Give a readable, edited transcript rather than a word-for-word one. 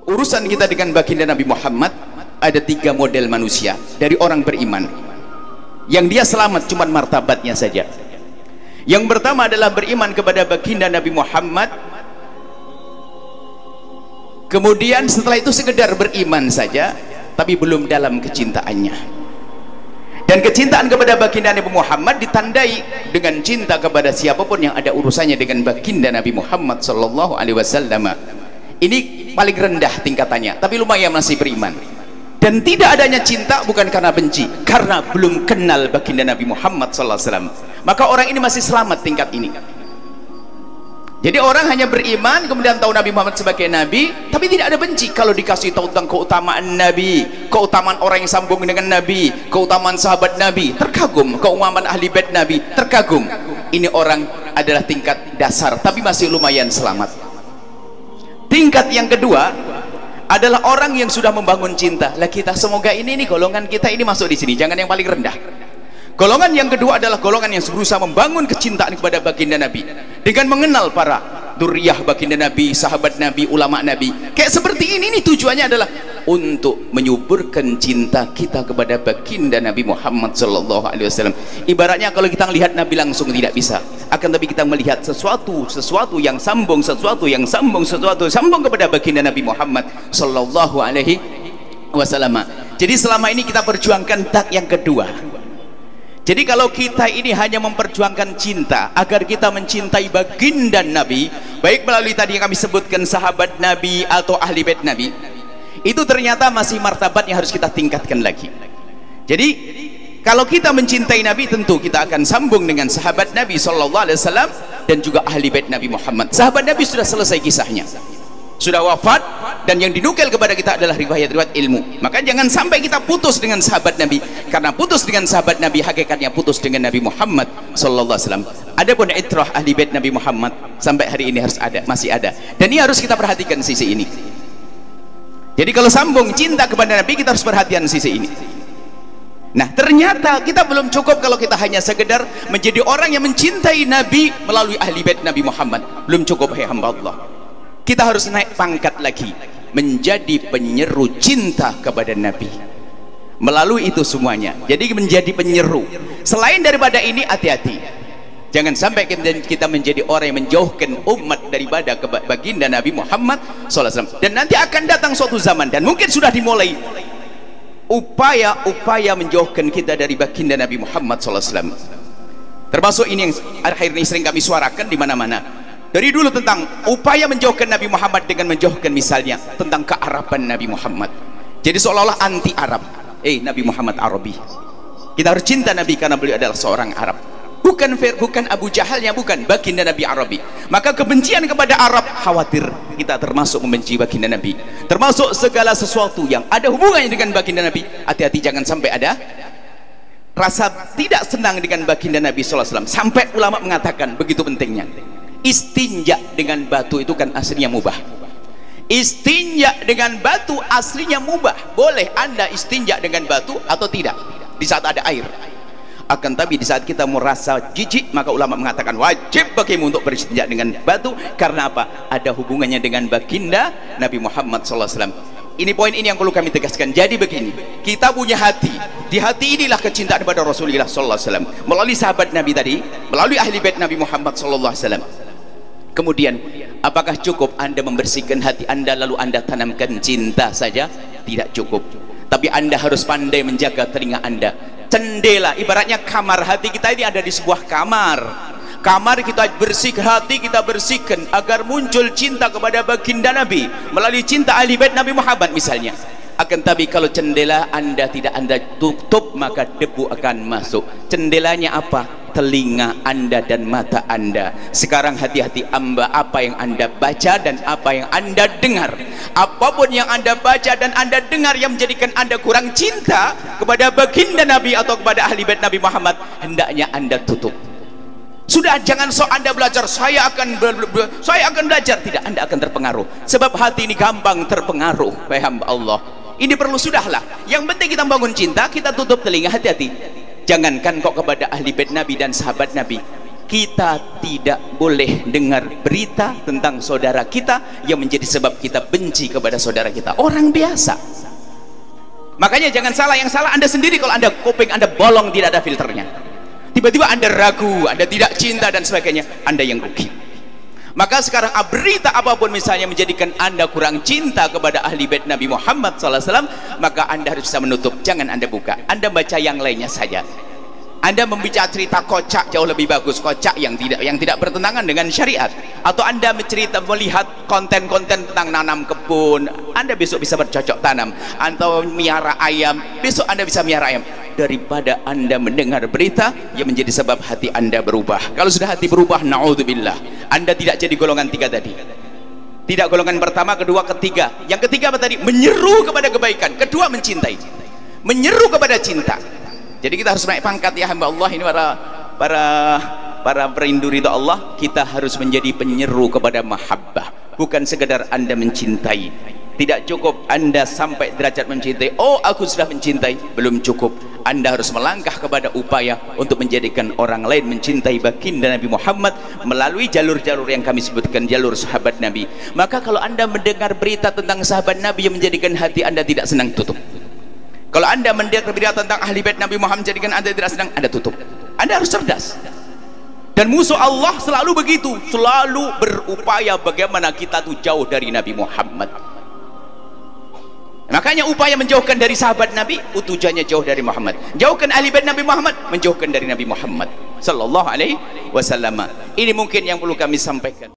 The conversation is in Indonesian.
urusan kita dengan baginda Nabi Muhammad, ada 3 model manusia dari orang beriman yang dia selamat cuma martabatnya saja. Yang pertama adalah beriman kepada baginda Nabi Muhammad, kemudian setelah itu sekedar beriman saja tapi belum dalam kecintaannya. Dan kecintaan kepada baginda Nabi Muhammad ditandai dengan cinta kepada siapapun yang ada urusannya dengan baginda Nabi Muhammad sallallahu alaihi wasallam. Ini paling rendah tingkatannya, tapi lumayan masih beriman. Dan tidak adanya cinta bukan karena benci, karena belum kenal baginda Nabi Muhammad sallallahu alaihi wasallam. Maka orang ini masih selamat tingkat ini. Jadi orang hanya beriman kemudian tahu Nabi Muhammad sebagai Nabi, tapi tidak ada benci. Kalau dikasih tahu tentang keutamaan Nabi, keutamaan orang yang sambung dengan Nabi, keutamaan sahabat Nabi, terkagum. Keutamaan ahli bait Nabi, terkagum. Ini orang adalah tingkat dasar, tapi masih lumayan selamat. Tingkat yang kedua adalah orang yang sudah membangun cinta. Lah kita semoga ini golongan kita ini masuk di sini, jangan yang paling rendah. Golongan yang kedua adalah golongan yang berusaha membangun kecintaan kepada baginda Nabi dengan mengenal para dzurriyyah baginda Nabi, sahabat Nabi, ulama Nabi. Kayak seperti ini tujuannya adalah untuk menyuburkan cinta kita kepada baginda Nabi Muhammad sallallahu alaihi wasallam. Ibaratnya kalau kita melihat Nabi langsung tidak bisa, akan tapi kita melihat sesuatu yang sambung kepada baginda Nabi Muhammad sallallahu alaihi wasallam. Jadi selama ini kita perjuangkan tak yang kedua. Jadi kalau kita ini hanya memperjuangkan cinta agar kita mencintai baginda Nabi, baik melalui tadi yang kami sebutkan sahabat Nabi atau ahli bait Nabi, itu ternyata masih martabat yang harus kita tingkatkan lagi. Jadi kalau kita mencintai Nabi, tentu kita akan sambung dengan sahabat Nabi sallallahu alaihi wasallam dan juga ahli bait Nabi Muhammad. Sahabat Nabi sudah selesai kisahnya, sudah wafat, dan yang dinukil kepada kita adalah riwayat-riwayat ilmu. Maka jangan sampai kita putus dengan sahabat Nabi, karena putus dengan sahabat Nabi hakikatnya putus dengan Nabi Muhammad sallallahu alaihi wasallam. Adapun itrah ahli bait Nabi Muhammad sampai hari ini harus ada, masih ada, dan ini harus kita perhatikan sisi ini. Jadi kalau sambung cinta kepada Nabi, kita harus perhatian sisi ini. Nah ternyata kita belum cukup kalau kita hanya sekedar menjadi orang yang mencintai Nabi melalui ahli bait Nabi Muhammad. Belum cukup, hai hamba Allah. Kita harus naik pangkat lagi menjadi penyeru cinta kepada Nabi melalui itu semuanya. Jadi menjadi penyeru. Selain daripada ini, hati-hati, jangan sampai kita menjadi orang yang menjauhkan umat daripada baginda Nabi Muhammad SAW. Dan nanti akan datang suatu zaman, dan mungkin sudah dimulai upaya menjauhkan kita dari baginda Nabi Muhammad SAW. Termasuk ini yang akhir ini sering kami suarakan di mana-mana dari dulu, tentang upaya menjauhkan Nabi Muhammad dengan menjauhkan misalnya tentang kearaban Nabi Muhammad. Jadi seolah-olah anti Arab. Nabi Muhammad Arabi. Kita harus cinta Nabi karena beliau adalah seorang Arab. Bukan Abu Jahalnya, bukan, baginda Nabi Arabi. Maka kebencian kepada Arab, khawatir kita termasuk membenci baginda Nabi. Termasuk segala sesuatu yang ada hubungannya dengan baginda Nabi, hati-hati jangan sampai ada rasa tidak senang dengan baginda Nabi SAW. Sampai ulama mengatakan begitu pentingnya. Istinja dengan batu itu kan aslinya mubah. Istinja dengan batu aslinya mubah. Boleh Anda istinja dengan batu atau tidak di saat ada air. Akan tapi di saat kita merasa jijik, maka ulama mengatakan wajib bagimu untuk beristinja dengan batu. Karena apa? Ada hubungannya dengan baginda Nabi Muhammad SAW. Ini poin ini yang perlu kami tegaskan. Jadi begini, kita punya hati. Di hati inilah kecintaan kepada Rasulullah SAW melalui sahabat Nabi tadi, melalui ahli bait Nabi Muhammad SAW. Kemudian, apakah cukup Anda membersihkan hati Anda lalu Anda tanamkan cinta saja? Tidak cukup. Tapi Anda harus pandai menjaga telinga Anda. Cendela, ibaratnya kamar hati kita ini ada di sebuah kamar. Kamar kita bersihkan, hati kita bersihkan agar muncul cinta kepada baginda Nabi melalui cinta ahli bait Nabi Muhammad misalnya. Akan tapi kalau cendela Anda tidak Anda tutup, maka debu akan masuk. Cendelanya apa? Telinga Anda dan mata Anda. Sekarang hati-hati apa yang Anda baca dan apa yang Anda dengar. Apapun yang Anda baca dan Anda dengar yang menjadikan Anda kurang cinta kepada baginda Nabi atau kepada ahli bait Nabi Muhammad, hendaknya Anda tutup. Sudah, jangan Anda belajar, saya akan belajar. Tidak, Anda akan terpengaruh. Sebab hati ini gampang terpengaruh, paham Allah. Ini perlu sudahlah. Yang penting kita bangun cinta, kita tutup telinga, hati-hati. Jangankan kok kepada ahli bait Nabi dan sahabat Nabi, kita tidak boleh dengar berita tentang saudara kita yang menjadi sebab kita benci kepada saudara kita, orang biasa. Makanya jangan salah, yang salah Anda sendiri kalau Anda kuping Anda bolong, tidak ada filternya. Tiba-tiba Anda ragu, Anda tidak cinta dan sebagainya, Anda yang rugi. Maka sekarang berita apapun misalnya menjadikan Anda kurang cinta kepada ahli bait Nabi Muhammad SAW, maka Anda harus bisa menutup, jangan Anda buka, Anda baca yang lainnya saja. Anda membicara cerita kocak jauh lebih bagus, kocak yang tidak bertentangan dengan syariat. Atau Anda melihat konten-konten tentang nanam kebun, Anda besok bisa bercocok tanam. Atau miara ayam, besok Anda bisa miara ayam. Daripada Anda mendengar berita yang menjadi sebab hati Anda berubah. Kalau sudah hati berubah, na'udzubillah, Anda tidak jadi golongan 3 tadi. Tidak golongan pertama, kedua, ketiga. Yang ketiga apa tadi? Menyeru kepada kebaikan. Kedua, mencintai. Menyeru kepada cinta. Jadi kita harus naik pangkat ya hamba Allah ini, para perindu ridha Allah. Kita harus menjadi penyeru kepada mahabbah, bukan sekedar Anda mencintai. Tidak cukup Anda sampai derajat mencintai, oh aku sudah mencintai, belum cukup. Anda harus melangkah kepada upaya untuk menjadikan orang lain mencintai baginda Nabi Muhammad melalui jalur-jalur yang kami sebutkan, jalur sahabat Nabi. Maka kalau Anda mendengar berita tentang sahabat Nabi yang menjadikan hati Anda tidak senang, tutup. Kalau Anda mendengar berita tentang ahli bait Nabi Muhammad jadikan Anda tidak senang, Anda tutup. Anda harus cerdas. Dan musuh Allah selalu begitu, selalu berupaya bagaimana kita tuh jauh dari Nabi Muhammad. Makanya upaya menjauhkan dari sahabat Nabi, tujuannya jauh dari Muhammad. Jauhkan ahli bait Nabi Muhammad, menjauhkan dari Nabi Muhammad sallallahu alaihi wasallam. Ini mungkin yang perlu kami sampaikan.